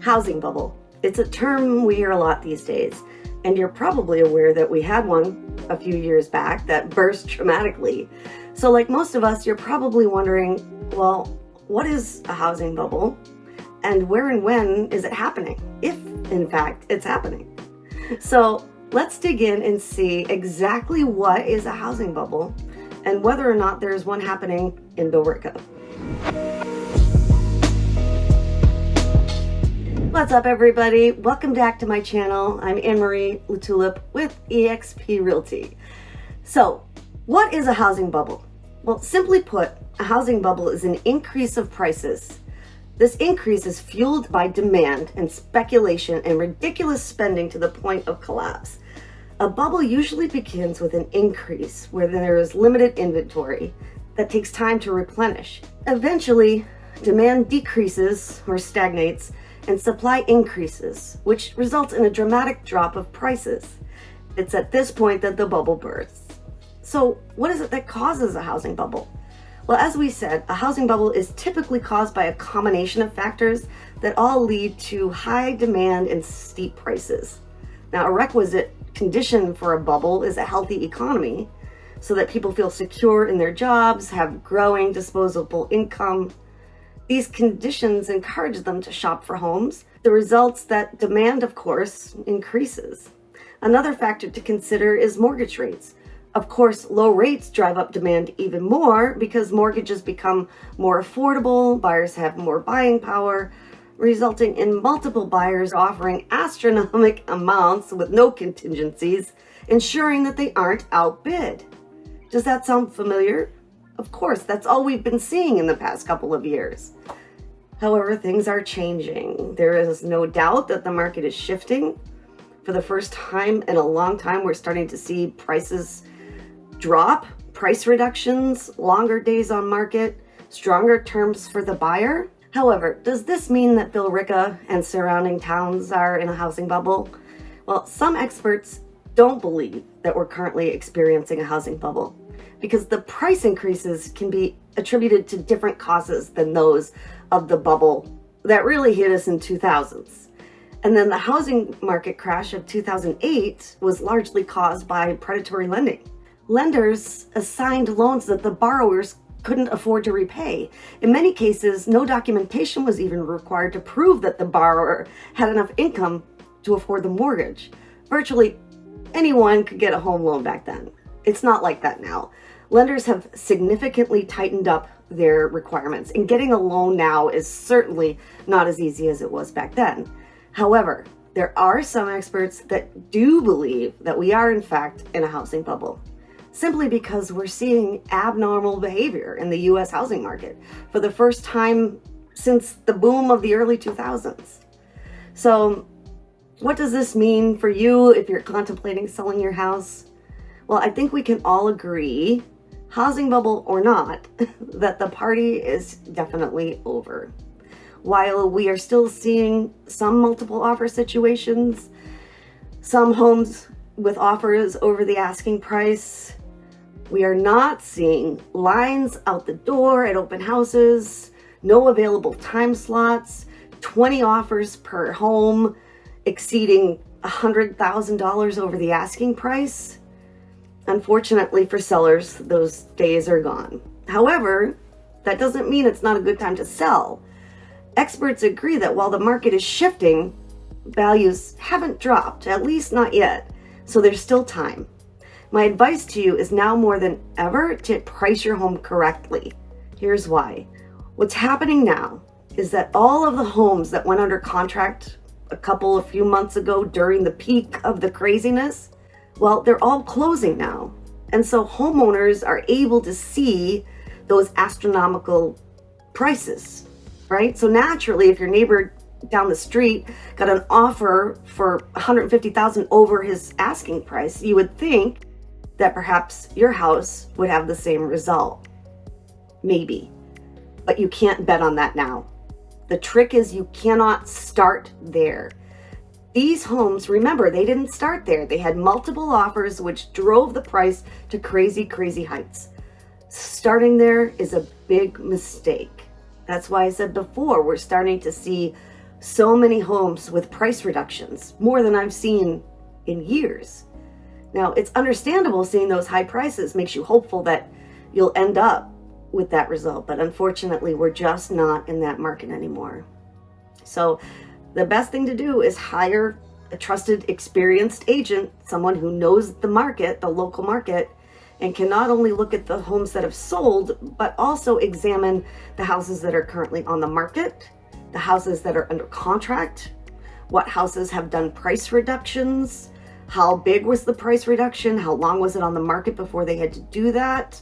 Housing bubble. It's a term we hear a lot these days, and you're probably aware that we had one a few years back that burst dramatically. So like most of us, you're probably wondering, well, what is a housing bubble? And where and when is it happening? If, in fact, it's happening. So let's dig in and see exactly what is a housing bubble and whether or not there's one happening in Billerica. What's up, everybody? Welcome back to my channel. I'm annemarielatulip with eXp Realty. So, what is a housing bubble? Well, simply put, a housing bubble is an increase of prices. This increase is fueled by demand and speculation and ridiculous spending to the point of collapse. A bubble usually begins with an increase where there is limited inventory that takes time to replenish. Eventually, demand decreases or stagnates and supply increases, which results in a dramatic drop of prices. It's at this point that the bubble bursts. So what is it that causes a housing bubble? Well, as we said, a housing bubble is typically caused by a combination of factors that all lead to high demand and steep prices. Now, a requisite condition for a bubble is a healthy economy so that people feel secure in their jobs, have growing disposable income. These conditions encourage them to shop for homes. The results that demand, of course, increases. Another factor to consider is mortgage rates. Of course, low rates drive up demand even more because mortgages become more affordable, buyers have more buying power, resulting in multiple buyers offering astronomical amounts with no contingencies, ensuring that they aren't outbid. Does that sound familiar? Of course, that's all we've been seeing in the past couple of years. However, things are changing. There is no doubt that the market is shifting. For the first time in a long time, we're starting to see prices drop, price reductions, longer days on market, stronger terms for the buyer. However, does this mean that Billerica and surrounding towns are in a housing bubble? Well, some experts don't believe that we're currently experiencing a housing bubble, because the price increases can be attributed to different causes than those of the bubble that really hit us in 2000s. And then the housing market crash of 2008 was largely caused by predatory lending. Lenders assigned loans that the borrowers couldn't afford to repay. In many cases, no documentation was even required to prove that the borrower had enough income to afford the mortgage. Virtually anyone could get a home loan back then. It's not like that now. Lenders have significantly tightened up their requirements, and getting a loan now is certainly not as easy as it was back then. However, there are some experts that do believe that we are in fact in a housing bubble, simply because we're seeing abnormal behavior in the US housing market for the first time since the boom of the early 2000s. So what does this mean for you if you're contemplating selling your house? Well, I think we can all agree, housing bubble or not, that the party is definitely over. While we are still seeing some multiple offer situations, some homes with offers over the asking price, we are not seeing lines out the door at open houses, no available time slots, 20 offers per home exceeding $100,000 over the asking price. Unfortunately for sellers, those days are gone. However, that doesn't mean it's not a good time to sell. Experts agree that while the market is shifting, values haven't dropped, at least not yet, so there's still time. My advice to you is now more than ever to price your home correctly. Here's why. What's happening now is that all of the homes that went under contract a few months ago during the peak of the craziness, well, they're all closing now. And so homeowners are able to see those astronomical prices, right? So naturally, if your neighbor down the street got an offer for $150,000 over his asking price, you would think that perhaps your house would have the same result. Maybe, but you can't bet on that now. The trick is you cannot start there. These homes, remember, they didn't start there. They had multiple offers, which drove the price to crazy, crazy heights. Starting there is a big mistake. That's why I said before, we're starting to see so many homes with price reductions, more than I've seen in years. Now, it's understandable seeing those high prices makes you hopeful that you'll end up with that result, but unfortunately, we're just not in that market anymore. So the best thing to do is hire a trusted, experienced agent, someone who knows the market, the local market, and can not only look at the homes that have sold, but also examine the houses that are currently on the market, the houses that are under contract, what houses have done price reductions, how big was the price reduction, how long was it on the market before they had to do that.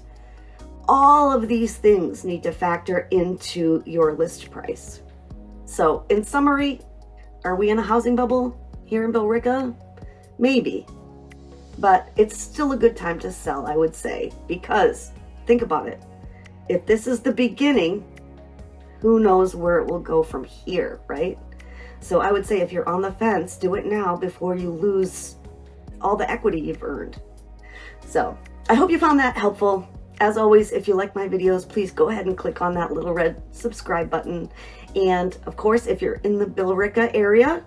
All of these things need to factor into your list price. So in summary, are we in a housing bubble here in Billerica? Maybe, but it's still a good time to sell, I would say, because think about it. If this is the beginning, who knows where it will go from here, right? So I would say if you're on the fence, do it now before you lose all the equity you've earned. So I hope you found that helpful. As always, if you like my videos, please go ahead and click on that little red subscribe button. And of course, if you're in the Billerica area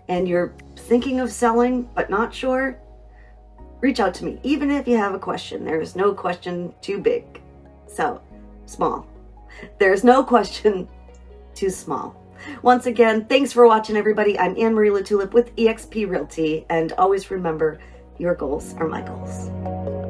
and you're thinking of selling but not sure, reach out to me. Even if you have a question, there is no question too big. So small. There's no question too small. Once again, thanks for watching, everybody. I'm Annemarie LaTulip with eXp Realty, and always remember, your goals are my goals.